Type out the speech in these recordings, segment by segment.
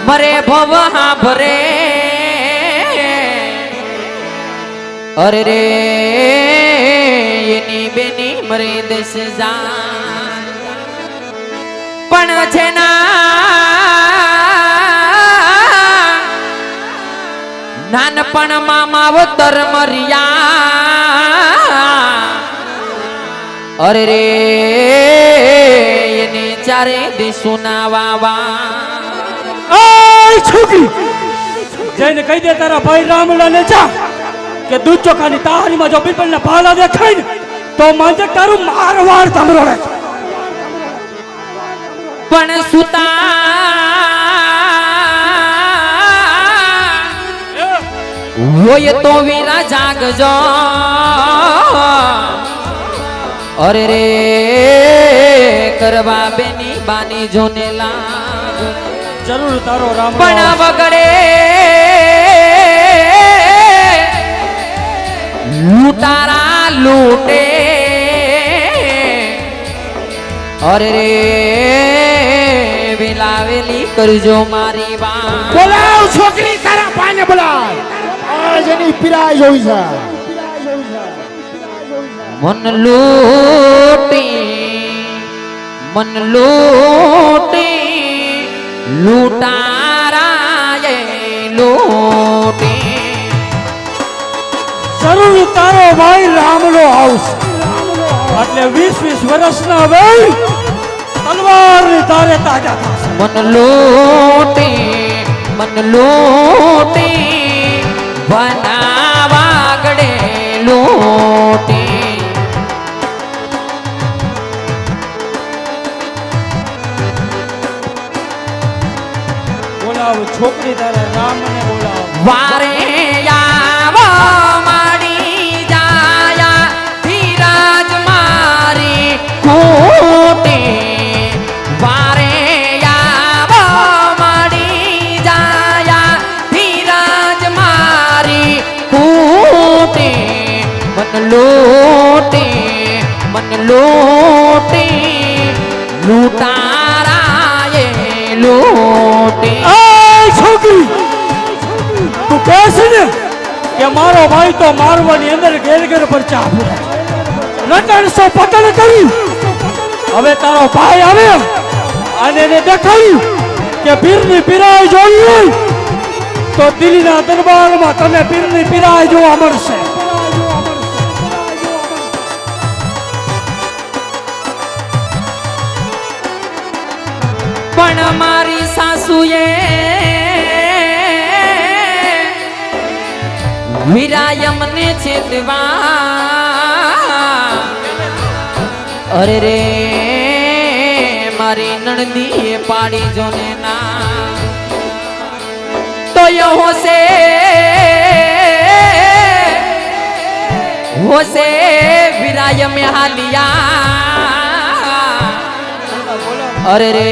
મરે ભવ હા ભરે અરે રે એની બેની મરે દેશ જા પણ છે નાનપણમાં માવતર મર્યા અરે રે એની ચારે દિશો ના વાવા છોકરી જઈને કહી દે તારા ભાઈ રામલાને જા કે દૂધ ચોખાની તારીમાં જો પીપળના ભાલા દેખાય ને તો માંજે તારું મારવાર ધમરોડે પણ સુતા હોય તો વીરા જાગજો અરે રે કરવા બેની બાની જોનેલા જરૂર તારો રામ પણ વગડે લૂટારા લૂટે અરે રે વેલાવેલી કરજો મારી વાત બોલાવ છોકરી તારા પાને બોલાવ આજ એની પીરાય જોઈ છે મન લૂટી લૂટારાએ લૂટી જરૂર તારો ભાઈ રામલો આવશે એટલે 20 વર્ષના ભાઈ તલવાર ની તારે તાજા થશે મન લૂટી બનાવાગડે લૂટી બોલાવ છોકરી તારા રામને બોલાવ વારે આવો માડી જાયા ધીરાજ મારી ખૂટી વારે આવો માડી જાયા ધીરાજ મારી ખૂટી મન લૂટી લૂટારાએ લૂટી છોકરી તું કહેશ ને કે મારો ભાઈ તો મારવાની અંદર ઘેર ઘેર પર ચા રટણસો પતન કરી હવે તારો ભાઈ આવે અને એને દેખાયું કે પીરની પીરાય જોઈ હોય તો દિલ્હીના દરબારમાં તને પીરની પીરાય જોવા મળશે પણ મારી સાસુએ વિરાયમને છેદવા અરે રે મારી નણદીએ પાડી જોને ના તો હોશે વિરાય में हालिया અરે રે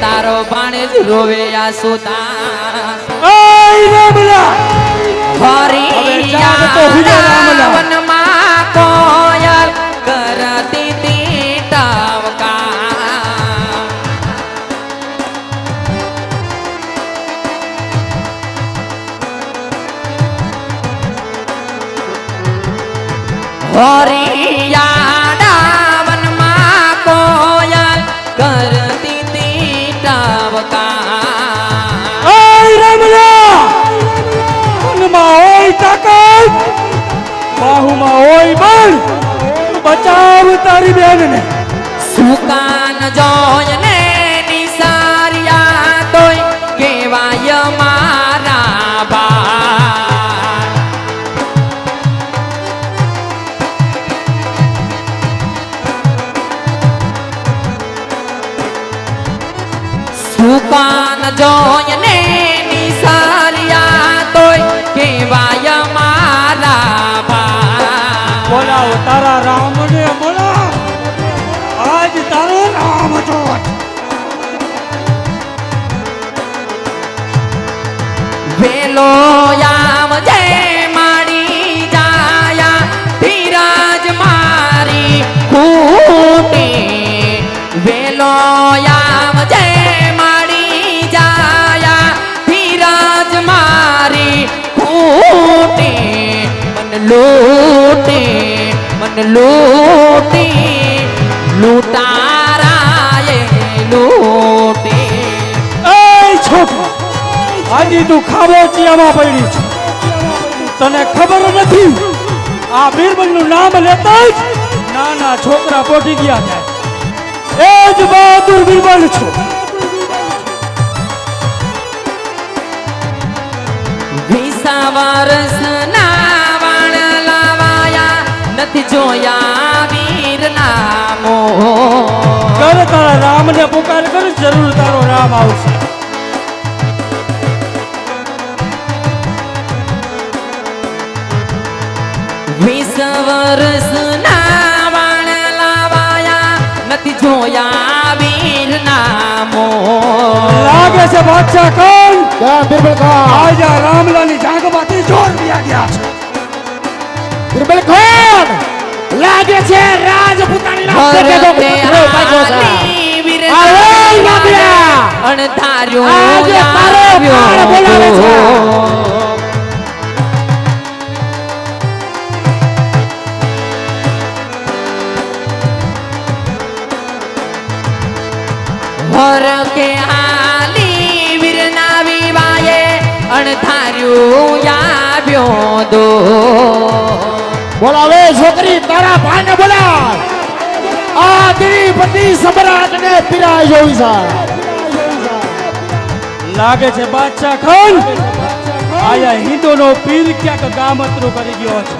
તારો ભાણે જ રોવે આસુતા વનમાં કોયલ કરતી તી ટવકા હરિયાડા વનમાં કોયલ કરતી તી ટવકા હોય તાકાત બાહુમાં હોય બળ બચાવ તારી બેનને સુકાન જોયને નિસારિયા તોય કેવાય મારા બા સુકાન જોયને નિસારિયા તોય કેવાય મારા બા બોલાવ તારા રામને બોલાવ આજ તારો રામ જોત વેલો યામ જય માડી જાયા ધીરજ મારી ખૂટી વેલો યામ જય માડી જાયા ધીરજ મારી ખૂટી મન લૂટી લૂટારાએ લૂટી એ છોકરા આજે તું ખાબોચિયામાં પડી છે તને ખબર નથી આ બીરબલનું નામ લેતા જ નાના છોકરા પોટી ગયા જાય એ જ બહાદુર બીરબલ છું 20 વર્ષના વાણ લાવાયા નથી જોયા વીર નામો કર તારા રામને પુકાર કર જરૂર તારો રામ આવશે 20 વર્ષના વાણ લાવાયા નથી જોયા વીર નામો લાગે છે બાદશાહ કોણ ક્યાં બિરબલ ખાન આજ આ રામલાની જાગમાંથી જોર દિયા ગયા છે બિરબલ ખાન લાગે છે રાજપૂતાણીના પેટે તો કૂતરો ભાગ્યો છે અરે નાબિયા અણધાર્યો આજે તારો પ્રાણ બોલાવે છે હર કે આલી વીરના વિવાએ અણધાર્યું આવ્યો દો બોલાવે છોકરી તારા ભાઈને બોલાવ આ દ્વિપતિ સમ્રાટને પીરાય જોઈ છે લાગે છે બાદશાહ ખાન આયા હિન્દુનો પીર ક્યાંક ગામતરું કરી ગયો છે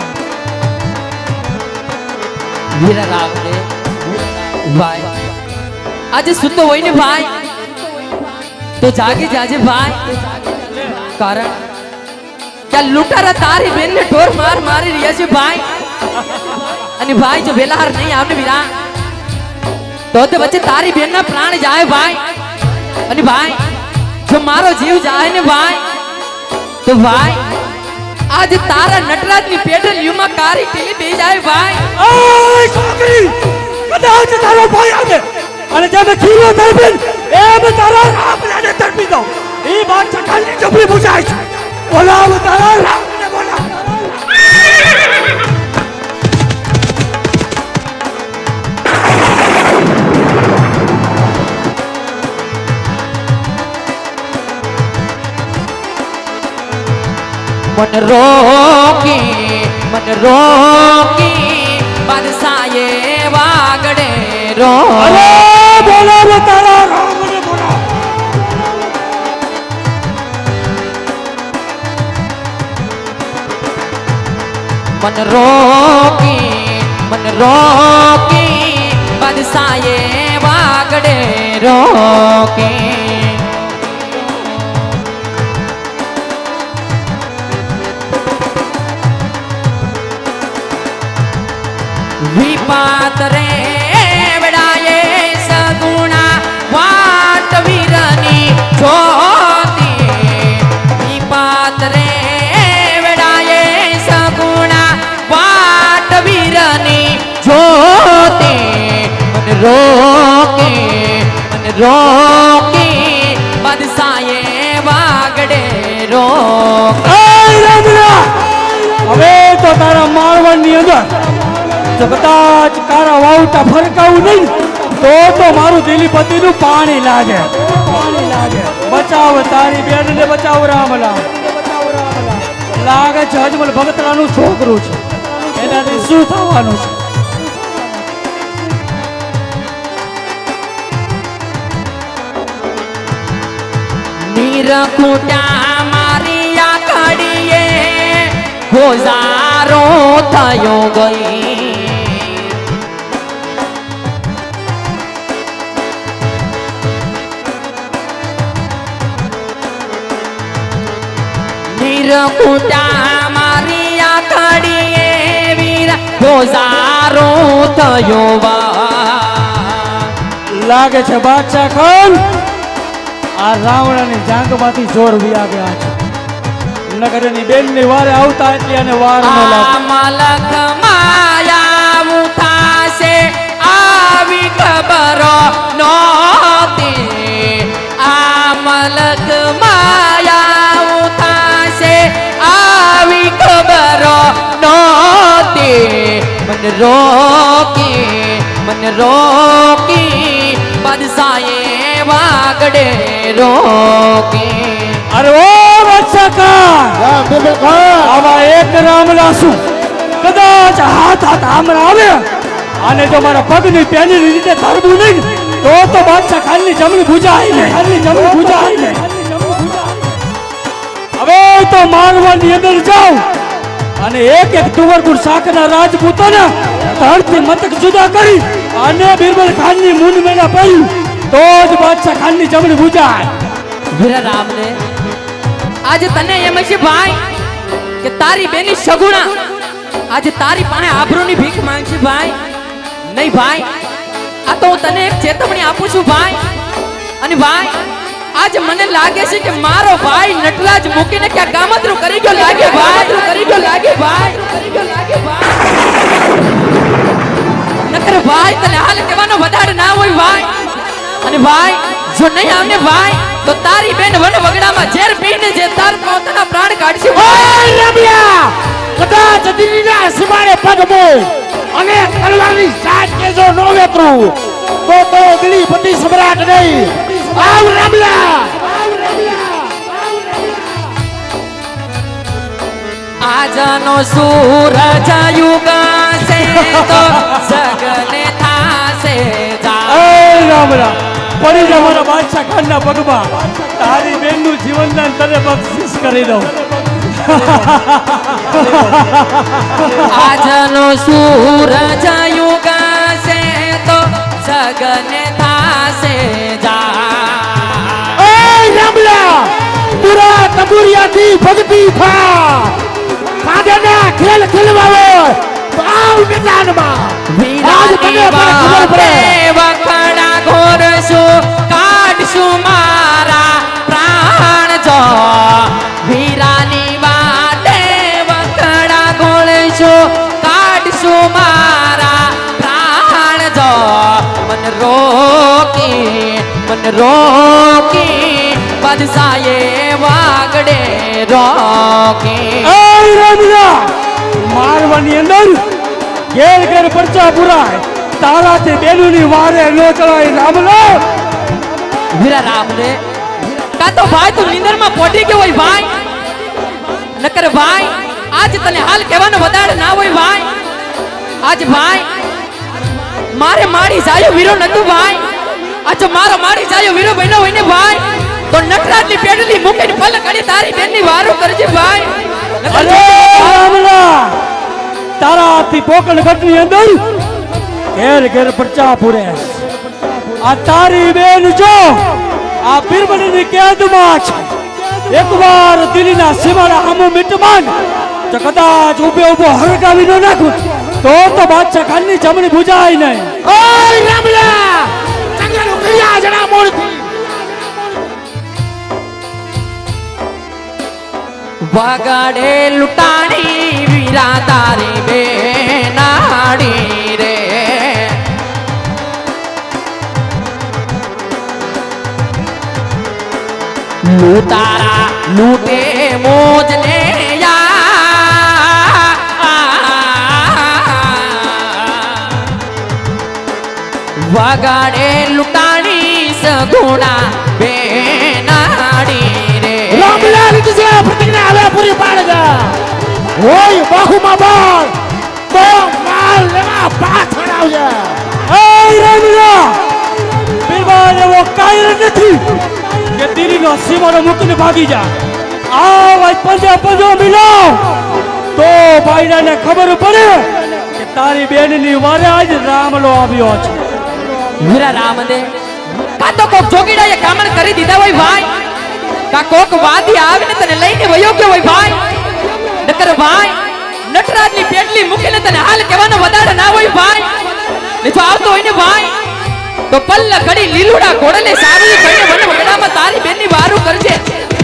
વીરા રાવને ભાઈ આજે સૂતો હોય ને ભાઈ તો જાગી જાજે ભાઈ કારણ કે આ લૂંટારા તારી બેન ને ઢોર મારી રહ્યા છે ભાઈ અને ભાઈ જો વેલાહાર નહીં આવને વીરા તો તે વચ્ચે તારી બેન ના પ્રાણ જાય ભાઈ અને ભાઈ જો મારો જીવ જાય ને ભાઈ તો ભાઈ આજે તારા નટરાજ ની પેઢલીઓમાં કારી ટીલી દે જાય ભાઈ ઓય છોકરી કદાચ તારો ભાઈ આવે અને જેમ ખીલો તરફીન એમ તારા રામલાને તરફી દો એ બાદશાહ ખાનની ચપલી પૂછાય છે બોલાવ તારા રામને બોલાવ મન રોકી બાદશાહે વાગડે રો અરે બોલાવ તારા રામને બોલાવ મન રોકી બાદશાહે વાગડે રોકી વિપાત રે વેડાએ સગુણા વાટ વીરની જોતી વિપાત રે વેડાએ સગુણા વાટ વીરની જોતી મન રોકી બાદશાહે વાગડે રોકી હવે તો તારા મારવાડની અંદર જો કદાચ કારા વાવટા ફરકાવું નહીં તો મારું દિલીપતિનું પાણી લાગે બચાવ તારી બેનને બચાવ રામલા લાગે છે અજમલ ભગતરાનું છોકરું છે એનાથી શું થવાનું છે નીરખુટા મારી આખડીએ ગોઝારો થયો ગઈ નીરખુટા મારી આખડીએ વીર ગોઝારો થયો લાગે છે બાદશાહ ખાન આ રાવણની જાંગમાંથી જોર વ્યા ગયા છે નગર ની બેન ની વારે આવતા એટલે અને વાર ન લાગે. મલક માયા ઉઠાશે આવી ખબરો નહોતી. આ મલક માયા ઉઠાશે આવી ખબરો નહોતી. મન રોકી બાદશાહે વાગડે રોકી. અરે ઓ વત્સકા હા બિલકુલ ખાન આવા એક રામલાસુ કદાચ હાથ આમરા આવે અને જો મારા પગની પેની રીતે ધરવું નહીં તો બાદશાહ ખાનની જમણી ભુજાય નહીં. હવે તો મારવાની અંદર જાઉં અને એક તુવરપુર શાખના રાજપૂતોને ધરતી મતક જુદા કરી અને બિરબલ ખાનની મૂંડ મેળા પડ્યું તો જ બાદશાહ ખાનની જમણી ભુજાય. વીરા રામને આજે તને એમ છે ભાઈ કે તારી બેની સગુણા આજે તારી પાસે આબરૂની ભીખ માંગશે ભાઈ. નહીં ભાઈ, આ તો હું તને એક ચેતવણી આપું છું ભાઈ. અને ભાઈ આજ મને લાગે છે કે મારો ભાઈ નટરાજ મૂકીને ક્યાં કામતરું કરી ગયો લાગે ભાઈ. નકર ભાઈ તને હાલ કહેવાનો વધારે ના હોય ભાઈ. અને ભાઈ જો નહીં આવને ભાઈ તો તારી બેન વન વગડામાં ઝેર પીને જે તાર પોતાના પ્રાણ કાઢશે. ઓય રમ્યા કદાચ દિલ્હીના સીમાડે પગ મૂક અને તલવારની સાજ કે જો નો વેતરું તો દિલ્હી પતિ સમ્રાટ નહીં. આવ રમ્યા આજનો સૂરજ યુગાશે તો સગને થાશે જા. એ રામ રામ પડી જા મારા બાદશાહ ખાનના પગમાં. તારી બેનનું જીવનદાન તને બક્ષિસ કરી દઉં. આજનો સૂરજ યુગાશે તો સગને થાશે જા. ઓય રમ્યા પૂરા તબુરિયાથી ભક્તિ થા કાદના ખેલ ખેલવાવો તો આવ મેદાનમાં આજ તને પણ ખબર પડે. વખડા ઘોરશું કાઢશું મારા પ્રાણ જો. વીરાની વાટે વખડા ઘોરશું કાઢશું મારા પ્રાણ જો. મન રોકી બાદશાહે વાગડે રોકી. એ રામરા મારવાની અંદર ઘેર ઘેર પરચા પુરાય તારાથી બેનુની વારે નો ચડાય. રામલા વીરા રામ રે કા તો ભાઈ તું નીંદરમાં પોટી ગયો હોય ભાઈ. નકર ભાઈ આજ તને હાલ કહેવાનો વધારે ના હોય ભાઈ. આજ ભાઈ મારે મારી જાયો વીરો નતું ભાઈ. આ જો મારો મારી જાયો વીરો બન્યો હોય ને ભાઈ તો નટરાજની પેડલી મૂકીને પલક અડી તારી બેનની વારો કરજે ભાઈ. નકર અરે રામલા તારાથી પોકળ ગઢની અંદર ઘેર ઘેર પરચા પુરે. આ તારી બેન જો આ બિરબલની કેદમાં છે. એકવાર દિલ્હીના સીમાડા આમો મિટમાન જો કદાચ ઉભો હરગાવી ન નાખું તો બાદશાહ ખાનની જમણી ભુજાય નહીં. ઓય રમ્યા ચંગલ કયા જણા મોરથી વગાડે લૂંટાણી વીરા તારી બેનાડી રે. લૂંટારા લૂંટે મોજને વગાડે લૂંટાણી સગુણા બેનાડી રે. રામલાલ કિસે પ્રતિજ્ઞા હવે પૂરી પાડે. ઓય બાહુમાં બોલ તો માલ લેવા પાછ આવજે. એ રામલા બિરબલ એવો કાયર નથી કે દિલ્હીનો સીમાડો મૂકીને ભાગી જા. આ વાત પંજો મિલાવ તો ભાઈડાને ખબર પડે કે તારી બેનની વારે આજ રામલો આવ્યો છે. વીરા રામને કા તો કોક જોગીડાએ કામણ કરી દીધા હોય ભાઈ. કા કોક વાદી આવીને તને લઈને વયો ગયો હોય ભાઈ. નકર ભાઈ નટરાજની પેટલી મૂકીને તને હાલ કહેવાનો વધારે ના હોય ભાઈ. ને જો આવતો હોય ને ભાઈ તો પલ્લ ઘડી લીલુડા ઘોડલે સારી કરીને વન વગડામાં તારી બેનની વારું કરજે.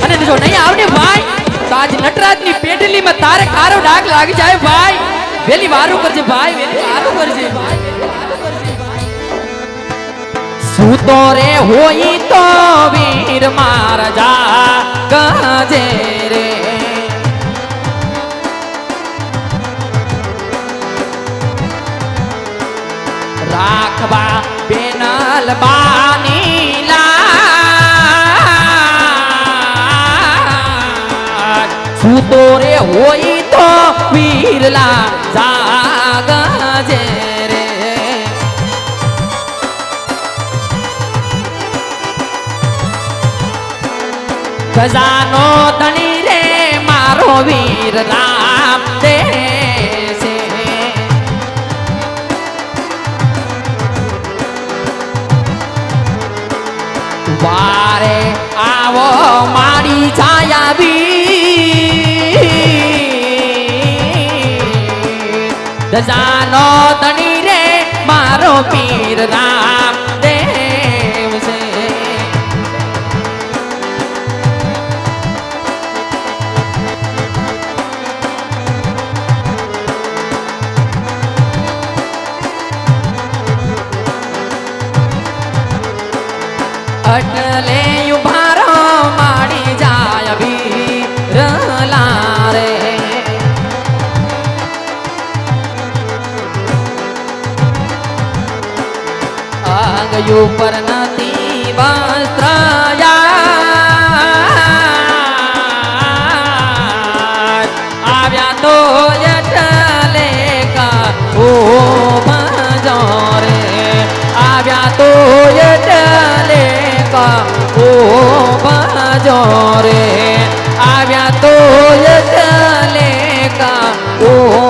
અને જો નહીં આવને ભાઈ તો આજ નટરાજ કુંડલી માં તારે કારો ડાગ લાગી જાય ભાઈ વેલી વારું કરજે ભાઈ વેલી વારું કરજે સૂતો રે હોઈ તો વીર માર જા ગજે રે રાખવા બેનલ બાની લાજ સૂતો રે હોઈ તો વીરલા જાગજે રે ખજાનો ધણી રે મારો વીર રામ દેશે વારે આવો મારી છાયા બી જાનો ધણી રે મારો પીર રામ દેવ છે અટલે ઉભારો માડી જાય વીરલા રે આગયું પર નથી વસ્ત્રયા આવ્યા તો અટલે કા ઓ ભજો રે આવ્યા તો અટલે ઓ ભજો રે આવ્યા તો યજલે કા ઓ